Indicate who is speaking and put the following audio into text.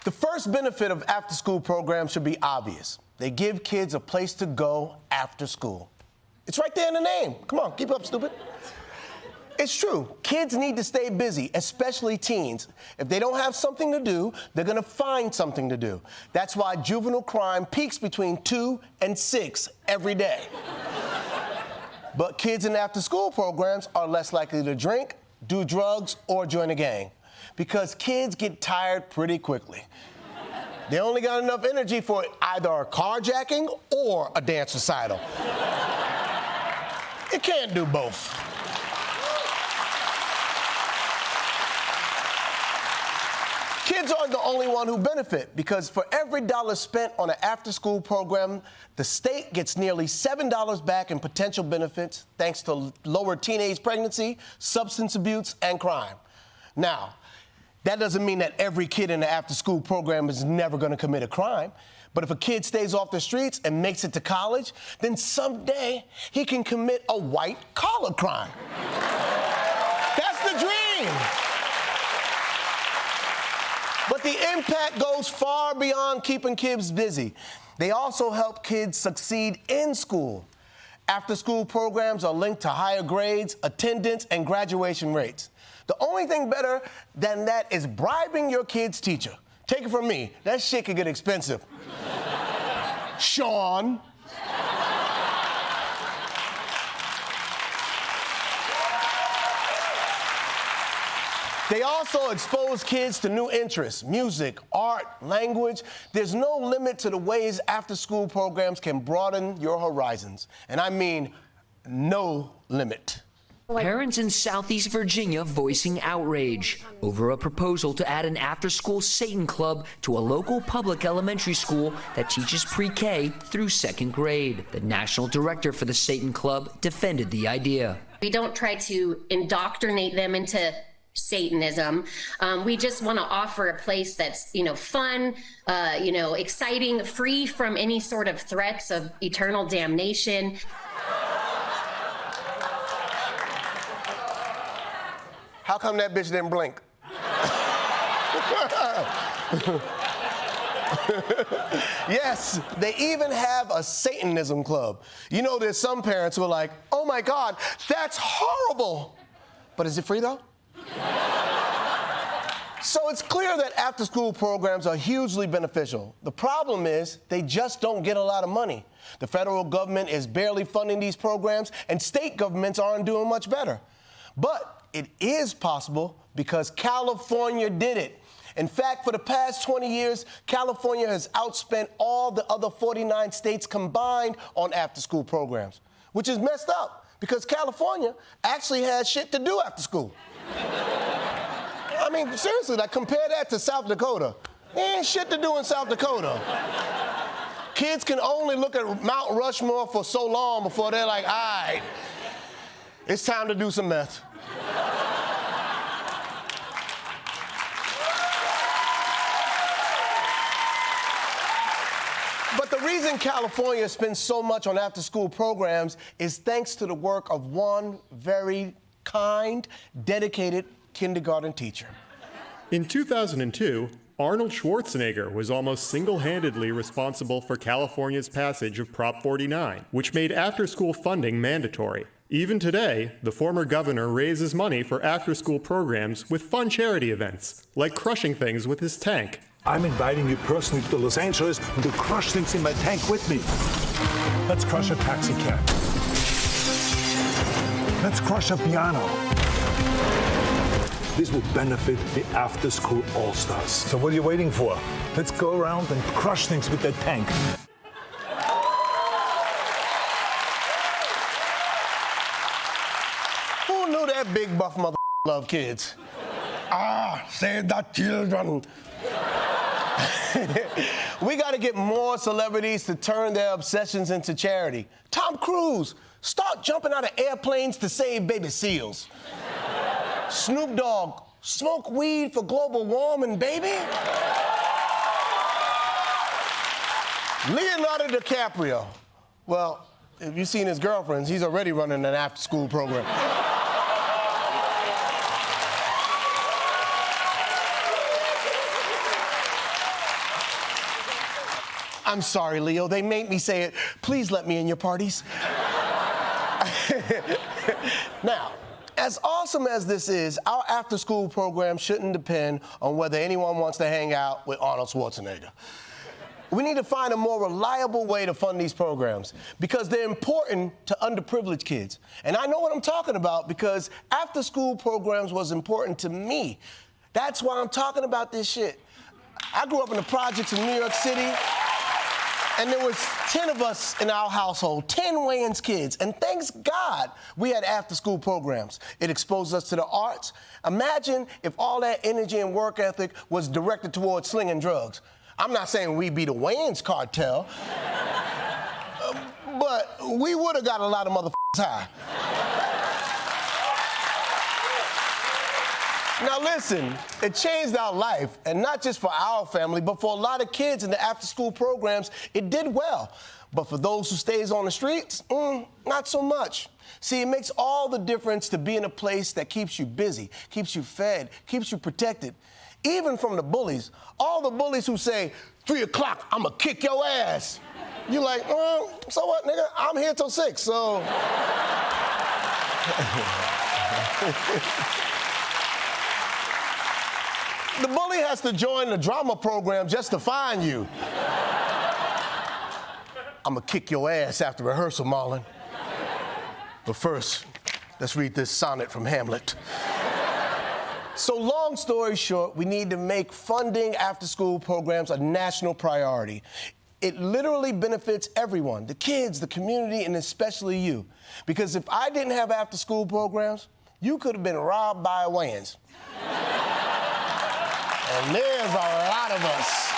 Speaker 1: The first benefit of after-school programs should be obvious. They give kids a place to go after school. It's right there in the name. Come on, keep up, stupid. It's true. Kids need to stay busy, especially teens. If they don't have something to do, they're going to find something to do. That's why juvenile crime peaks between 2 and 6 every day. But kids in after-school programs are less likely to drink, do drugs, or join a gang. Because kids get tired pretty quickly. They only got enough energy for either a carjacking or a dance recital. You can't do both. Kids aren't the only one who benefit, because for every dollar spent on an after-school program, the state gets nearly $7 back in potential benefits thanks to lower teenage pregnancy, substance abuse, and crime. Now, that doesn't mean that every kid in the after-school program is never going to commit a crime. But if a kid stays off the streets and makes it to college, then someday he can commit a white-collar crime. That's the dream. But the impact goes far beyond keeping kids busy. They also help kids succeed in school. After-school programs are linked to higher grades, attendance, and graduation rates. The only thing better than that is bribing your kid's teacher. Take it from me, that shit could get expensive. Sean. They also expose kids to new interests, music, art, language. There's no limit to the ways after-school programs can broaden your horizons. And I mean, no limit.
Speaker 2: Parents in Southeast Virginia voicing outrage over a proposal to add an after-school Satan club to a local public elementary school that teaches pre-K through 2nd grade. The national director for the Satan club defended the idea.
Speaker 3: We don't try to indoctrinate them into Satanism. We just want to offer a place that's, fun, exciting, free from any sort of threats of eternal damnation.
Speaker 1: How come that bitch didn't blink? Yes, they even have a Satanism club. There's some parents who are like, oh my God, that's horrible. But is it free though? So it's clear that after-school programs are hugely beneficial. The problem is they just don't get a lot of money. The federal government is barely funding these programs, and state governments aren't doing much better. But it is possible because California did it. In fact, for the past 20 years, California has outspent all the other 49 states combined on after-school programs, which is messed up because California actually has shit to do after school. I mean, seriously, compare that to South Dakota. There ain't shit to do in South Dakota. Kids can only look at Mount Rushmore for so long before they're like, all right, it's time to do some meth. But the reason California spends so much on after-school programs is thanks to the work of one very kind, dedicated kindergarten teacher.
Speaker 4: In 2002, Arnold Schwarzenegger was almost single-handedly responsible for California's passage of Prop 49, which made after-school funding mandatory. Even today, the former governor raises money for after-school programs with fun charity events, like crushing things with his tank.
Speaker 5: I'm inviting you personally to Los Angeles and to crush things in my tank with me. Let's crush a taxi cab. Let's crush a piano. This will benefit the after-school all-stars. So what are you waiting for? Let's go around and crush things with that tank.
Speaker 1: Who knew that big buff mother loved kids? Save the children. We got to get more celebrities to turn their obsessions into charity. Tom Cruise, start jumping out of airplanes to save baby seals. Snoop Dogg, smoke weed for global warming, baby. Leonardo DiCaprio, well, if you've seen his girlfriends, he's already running an after-school program. I'm sorry, Leo. They made me say it. Please let me in your parties. Now, as awesome as this is, our after-school program shouldn't depend on whether anyone wants to hang out with Arnold Schwarzenegger. We need to find a more reliable way to fund these programs because they're important to underprivileged kids. And I know what I'm talking about because after-school programs was important to me. That's why I'm talking about this shit. I grew up in the projects in New York City, and there was 10 of us in our household, 10 Wayans kids, and thanks God we had after-school programs. It exposed us to the arts. Imagine if all that energy and work ethic was directed towards slinging drugs. I'm not saying we'd be the Wayans cartel, but we would have got a lot of motherfuckers high. Now listen, it changed our life, and not just for our family, but for a lot of kids in the after-school programs, it did well. But for those who stays on the streets, not so much. See, it makes all the difference to be in a place that keeps you busy, keeps you fed, keeps you protected. Even from the bullies, all the bullies who say, 3 o'clock, I'ma kick your ass. You like, so what, nigga? I'm here till 6, so. The bully has to join the drama program just to find you. I'ma kick your ass after rehearsal, Marlon. But first, let's read this sonnet from Hamlet. So long story short, we need to make funding after-school programs a national priority. It literally benefits everyone, the kids, the community, and especially you. Because if I didn't have after-school programs, you could have been robbed by a Wayans. And there's a lot of us.